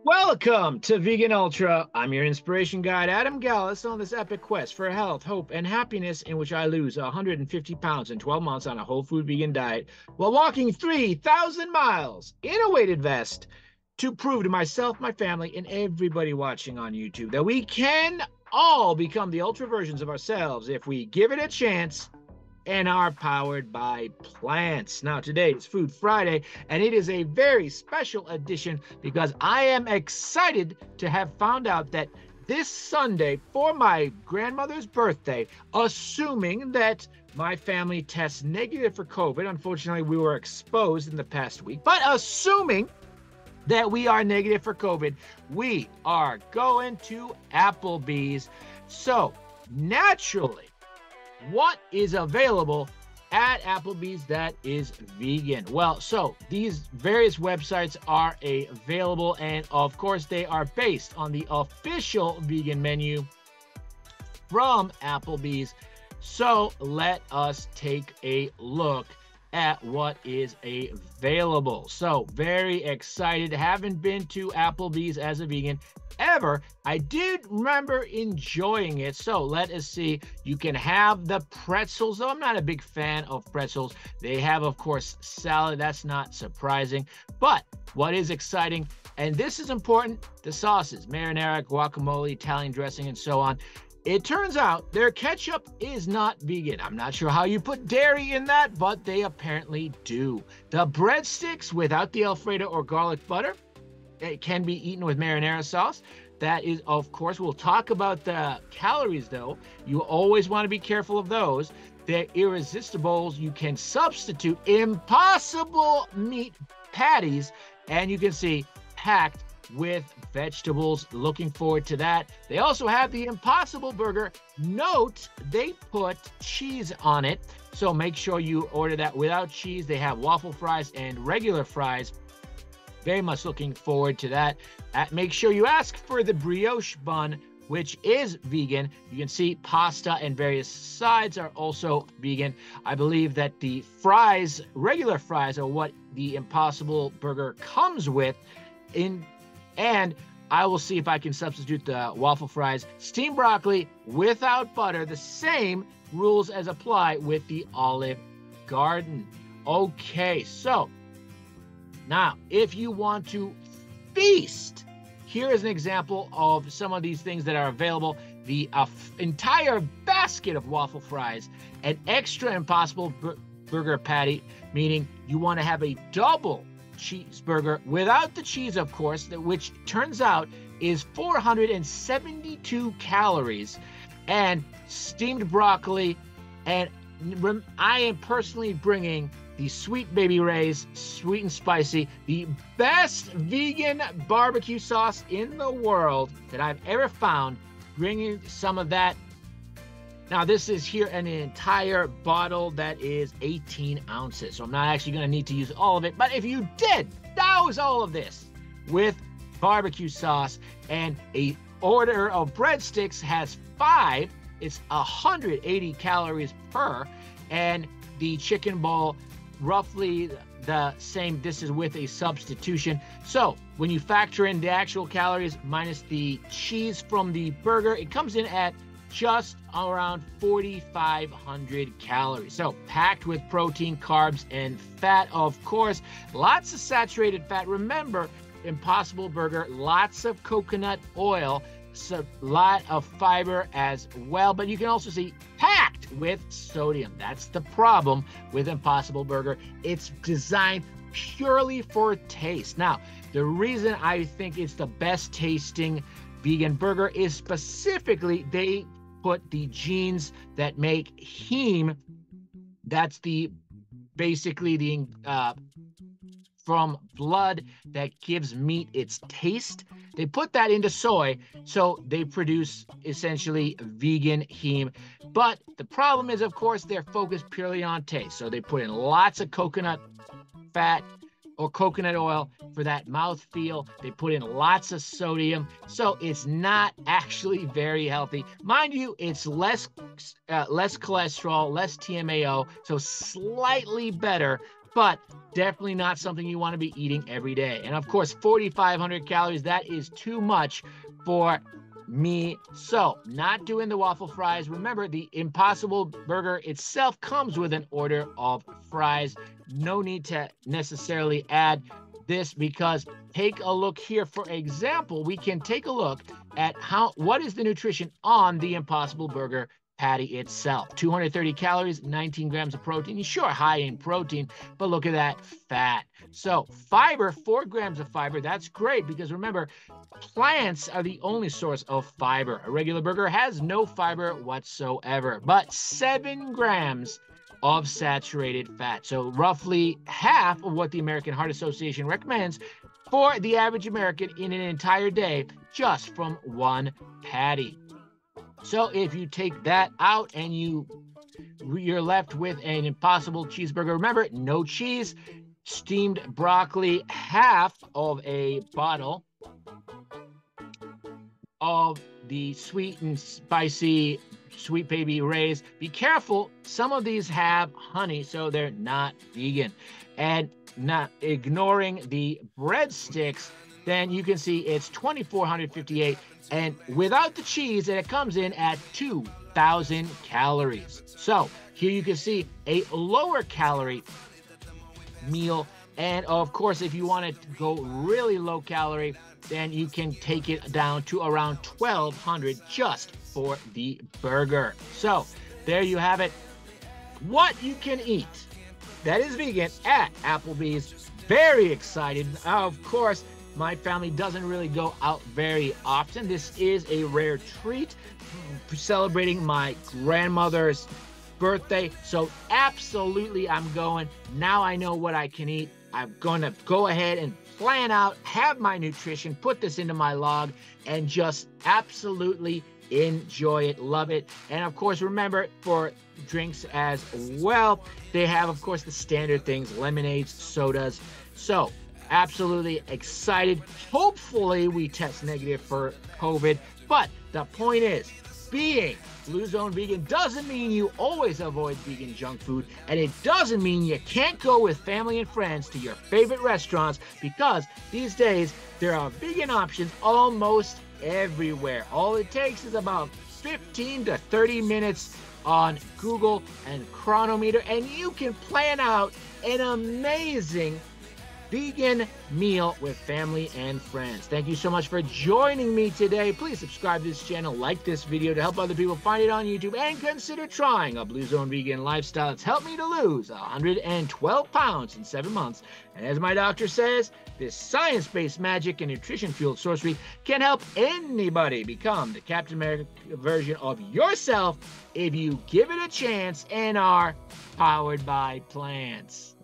Welcome to Vegan Ultra. I'm your inspiration guide, Adam Gallus, on this epic quest for health, hope, and happiness in which I lose 150 pounds in 12 months on a whole food vegan diet while walking 3,000 miles in a weighted vest to prove to myself, my family, and everybody watching on YouTube that we can all become the ultra versions of ourselves if we give it a chance and are powered by plants. Now, today is Food Friday, and it is a very special edition because I am excited to have found out that this Sunday, for my grandmother's birthday, assuming that my family tests negative for COVID, unfortunately, we were exposed in the past week, but assuming that we are negative for COVID, we are going to Applebee's. So, naturally, what is available at Applebee's that is vegan? Well, so these various websites are available, and of course they are based on the official vegan menu from Applebee's. So let us take a look at what is available. So very excited. Haven't been to Applebee's as a vegan ever. I did remember enjoying it. So let us see. You can have the pretzels, though I'm not a big fan of pretzels. They have, of course, salad. That's not surprising. But what is exciting, and this is important, the sauces, marinara, guacamole, Italian dressing, and so on. It turns out their ketchup is not vegan. I'm not sure how you put dairy in that, but they apparently do. The breadsticks without the Alfredo or garlic butter, it can be eaten with marinara sauce. That is, of course, we'll talk about the calories, though. You always want to be careful of those. They're irresistibles. You can substitute Impossible meat patties, and you can see packed with vegetables. Looking forward to that. They also have the Impossible Burger. Note they put cheese on it, so make sure you order that without cheese. They have waffle fries and regular fries. Very much looking forward to that. Make sure you ask for the brioche bun, which is vegan. You can see pasta and various sides are also vegan. I believe that the fries, regular fries, are what the Impossible Burger comes with. And I will see if I can substitute the waffle fries. Steamed broccoli without butter. The same rules as apply with the Olive Garden. Okay, so now if you want to feast, here is an example of some of these things that are available. The entire basket of waffle fries, an extra Impossible Burger patty, meaning you want to have a double cheeseburger without the cheese, of course, which turns out is 472 calories, and steamed broccoli. And I am personally bringing the Sweet Baby Ray's sweet and spicy, the best vegan barbecue sauce in the world that I've ever found, bringing some of that. Now, this is here an entire bottle that is 18 ounces, so I'm not actually going to need to use all of it. But if you did douse all of this with barbecue sauce, and a order of breadsticks has 5, it's 180 calories per, and the chicken bowl, roughly the same. This is with a substitution. So when you factor in the actual calories minus the cheese from the burger, it comes in at just around 4,500 calories. So packed with protein, carbs, and fat, of course. Lots of saturated fat. Remember, Impossible Burger, lots of coconut oil, a lot of fiber as well. But you can also see packed with sodium. That's the problem with Impossible Burger. It's designed purely for taste. Now, the reason I think it's the best tasting vegan burger is specifically they put the genes that make heme. That's basically the from blood that gives meat its taste. They put that into soy, so they produce essentially vegan heme. But the problem is, of course, they're focused purely on taste. So they put in lots of coconut fat or coconut oil for that mouthfeel. They put in lots of sodium, so it's not actually very healthy. Mind you, it's less cholesterol, less TMAO, so slightly better, but definitely not something you want to be eating every day. And of course, 4,500 calories, that is too much for me. So, not doing the waffle fries. Remember, the Impossible Burger itself comes with an order of fries. No need to necessarily add this, because take a look here. For example, we can take a look at what is the nutrition on the Impossible Burger patty itself. 230 calories, 19 grams of protein. Sure, high in protein, but look at that fat. So fiber, 4 grams of fiber. That's great, because remember, plants are the only source of fiber. A regular burger has no fiber whatsoever, but 7 grams of saturated fat. So roughly half of what the American Heart Association recommends for the average American in an entire day, just from one patty. So if you take that out and you're left with an Impossible cheeseburger, remember, no cheese, steamed broccoli, half of a bottle of the sweet and spicy Sweet Baby Ray's. Be careful, some of these have honey, so they're not vegan. And not ignoring the breadsticks, then you can see it's 2,458, and without the cheese, it comes in at 2,000 calories. So here you can see a lower calorie meal. And of course, if you want to go really low calorie, then you can take it down to around 1,200 just for the burger. So there you have it. What you can eat that is vegan at Applebee's. Very excited. Of course, my family doesn't really go out very often. This is a rare treat, celebrating my grandmother's birthday. So absolutely, I'm going. Now I know what I can eat. I'm going to go ahead and plan out, have my nutrition, put this into my log, and just absolutely enjoy it, love it. And of course, remember, for drinks as well, they have, of course, the standard things, lemonades, sodas. So absolutely excited. Hopefully we test negative for COVID. But the point is, being Blue Zone Vegan doesn't mean you always avoid vegan junk food, and it doesn't mean you can't go with family and friends to your favorite restaurants, because these days there are vegan options almost everywhere. All it takes is about 15 to 30 minutes on Google and Chronometer, and you can plan out an amazing vegan meal with family and friends. Thank you so much for joining me today. Please subscribe to this channel, like this video to help other people find it on YouTube, and consider trying a Blue Zone Vegan lifestyle. It's helped me to lose 112 pounds in 7 months. And as my doctor says, this science-based magic and nutrition-fueled sorcery can help anybody become the Captain America version of yourself if you give it a chance and are powered by plants.